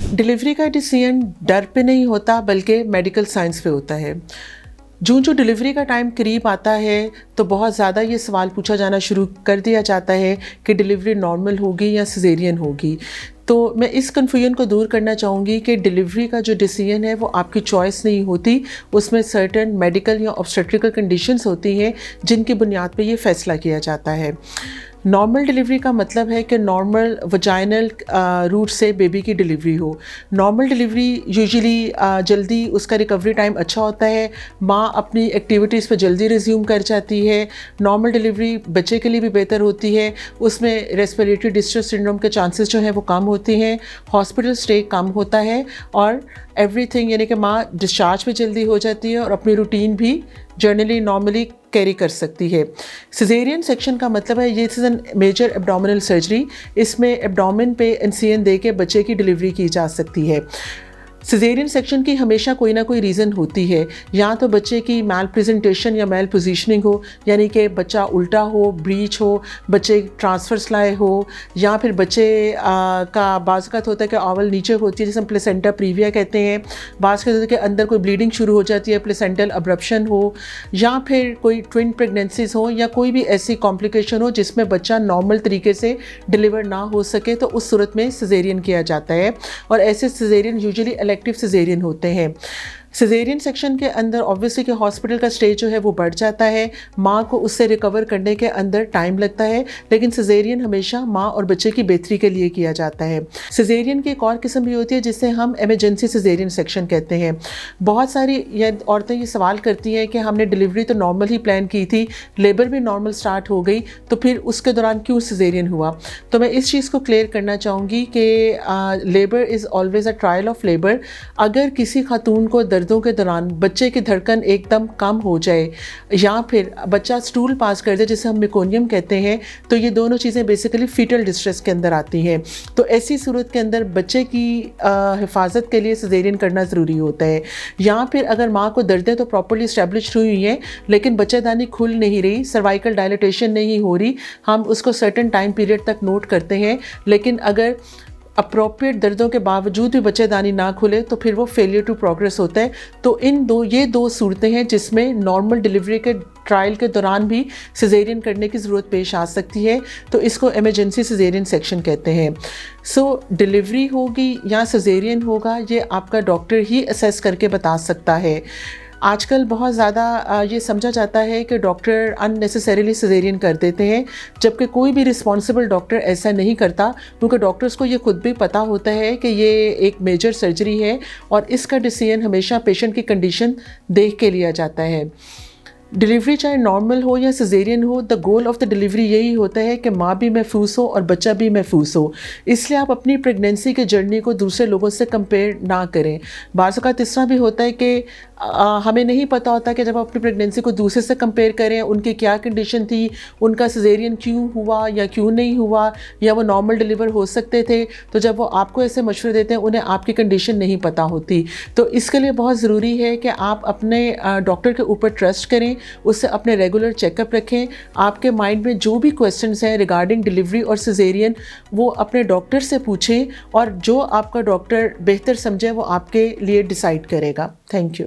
Delivery का decision डर पे नहीं होता बल्कि मेडिकल साइंस पे होता है। जो डिलीवरी का टाइम करीब आता है तो बहुत ज़्यादा ये सवाल पूछा जाना शुरू कर दिया जाता है कि डिलीवरी नॉर्मल होगी या सिजेरियन होगी। तो मैं इस कन्फ्यूजन को दूर करना चाहूँगी कि डिलीवरी का जो डिसीजन है वो आपकी चॉइस नहीं होती, उसमें सर्टेन मेडिकल या ऑब्स्टेट्रिकल कंडीशंस होती हैं जिनकी बुनियाद पे ये फ़ैसला किया जाता है। नॉर्मल डिलीवरी का मतलब है कि नॉर्मल वजाइनल रूट से बेबी की डिलीवरी हो। नॉर्मल डिलीवरी यूजुअली जल्दी उसका रिकवरी टाइम अच्छा होता है, माँ अपनी एक्टिविटीज़ पे जल्दी रिज्यूम कर जाती है। नॉर्मल डिलीवरी बच्चे के लिए भी बेहतर होती है, उसमें रेस्पिरेटरी डिस्ट्रेस सिंड्रोम के चांसेस जो हैं वो कम होते हैं, हॉस्पिटल स्टे कम होता है और एवरीथिंग यानी कि माँ डिस्चार्ज भी जल्दी हो जाती है और अपनी रूटीन भी जर्नली नॉर्मली कैरी कर सकती है। सिजेरियन सेक्शन का मतलब है ये is an major abdominal surgery, इसमें एब्डोमिन पे इंसिजन दे के बच्चे की डिलीवरी की जा सकती है। सिजेरियन सेक्शन की हमेशा कोई ना कोई रीज़न होती है, या तो बच्चे की मैल प्रेजेंटेशन या मैल पोजीशनिंग हो, यानी कि बच्चा उल्टा हो, ब्रीच हो, बच्चे ट्रांसफर लाए हो, या फिर बच्चे का बाज़त होता है कि ओवल नीचे होती है जिसे हम प्लेसेंटा प्रीविया कहते हैं, बाज़ होता है कि अंदर कोई ब्लीडिंग शुरू हो जाती है, प्लेसेंटल अब्रप्शन हो, या फिर कोई ट्विन प्रेगनेंसीज हो या कोई भी ऐसी कॉम्प्लिकेशन हो जिसमें बच्चा नॉर्मल तरीके से डिलीवर ना हो सके, तो उस सूरत में सिजेरियन किया जाता है। और ऐसे सिजेरियन यूजुअली इलेक्टिव सिजेरियन होते हैं। सिजेरियन सेक्शन के अंदर ऑब्वियसली कि हॉस्पिटल का स्टे जो है वो बढ़ जाता है, माँ को उससे रिकवर करने के अंदर टाइम लगता है, लेकिन सिजेरियन हमेशा माँ और बच्चे की बेहतरी के लिए किया जाता है। सिजेरियन की एक और किस्म भी होती है जिसे हम इमरजेंसी सिजेरियन सेक्शन कहते हैं। बहुत सारी औरतें ये सवाल करती हैं कि हमने डिलीवरी तो नॉर्मल ही प्लान की थी, लेबर भी नॉर्मल स्टार्ट हो गई, तो फिर उसके दौरान क्यों सिजेरियन हुआ। तो मैं इस चीज़ को क्लियर करना चाहूँगी कि labour is always a trial of labour. अगर किसी खातून को दर्दों के दौरान बच्चे की धड़कन एकदम कम हो जाए या फिर बच्चा स्टूल पास कर दे जिसे हम मेकोनियम कहते हैं, तो ये दोनों चीज़ें बेसिकली फीटल डिस्ट्रेस के अंदर आती हैं। तो ऐसी सूरत के अंदर बच्चे की हिफाजत के लिए सिजेरियन करना ज़रूरी होता है। या फिर अगर माँ को दर्दें तो प्रॉपर्ली इस्टेब्लिश हुई हैं लेकिन बच्चेदानी खुल नहीं रही, सर्वाइकल डायलिटेशन नहीं हो रही, हम उसको सर्टेन टाइम पीरियड तक नोट करते हैं, लेकिन अगर अप्रोप्रिएट दर्दों के बावजूद भी बच्चेदानी ना खुले तो फिर वो फेलियर टू प्रोग्रेस होता है। तो ये दो सूरतें हैं जिसमें नॉर्मल डिलीवरी के ट्रायल के दौरान भी सिजेरियन करने की ज़रूरत पेश आ सकती है, तो इसको इमरजेंसी सिजेरियन सेक्शन कहते हैं। सो डिलीवरी होगी या सिजेरियन होगा ये आपका डॉक्टर ही असेस करके बता सकता है। आजकल बहुत ज़्यादा ये समझा जाता है कि डॉक्टर अननेसेसरीली सिजेरियन कर देते हैं, जबकि कोई भी रिस्पॉन्सिबल डॉक्टर ऐसा नहीं करता, क्योंकि डॉक्टर्स को ये खुद भी पता होता है कि ये एक मेजर सर्जरी है और इसका डिसीजन हमेशा पेशेंट की कंडीशन देख के लिया जाता है। डिलीवरी चाहे नॉर्मल हो या सिजेरियन हो, the goal of the delivery यही होता है कि माँ भी महफूज हो और बच्चा भी महफूज हो। इसलिए आप अपनी प्रेगनेंसी के जर्नी को दूसरे लोगों से कंपेयर ना करें। बाज़ औक़ात इस तरह भी होता है कि हमें नहीं पता होता कि जब आप अपनी प्रेगनेंसी को दूसरे से कंपेयर करें उनकी क्या कंडीशन थी, उनका सिजेरियन क्यों हुआ या क्यों नहीं हुआ, या वो नॉर्मल डिलीवर हो सकते थे। तो जब वो आपको ऐसे मशवरे देते हैं उन्हें आपकी कंडीशन नहीं पता होती। तो इसके लिए बहुत ज़रूरी है कि आप अपने डॉक्टर के ऊपर ट्रस्ट करें, उससे अपने रेगुलर चेकअप रखें। आपके माइंड में जो भी क्वेश्चंस हैं रिगार्डिंग डिलीवरी और सिजेरियन वो अपने डॉक्टर से पूछें और जो आपका डॉक्टर बेहतर समझे वो आपके लिए डिसाइड करेगा। Thank you.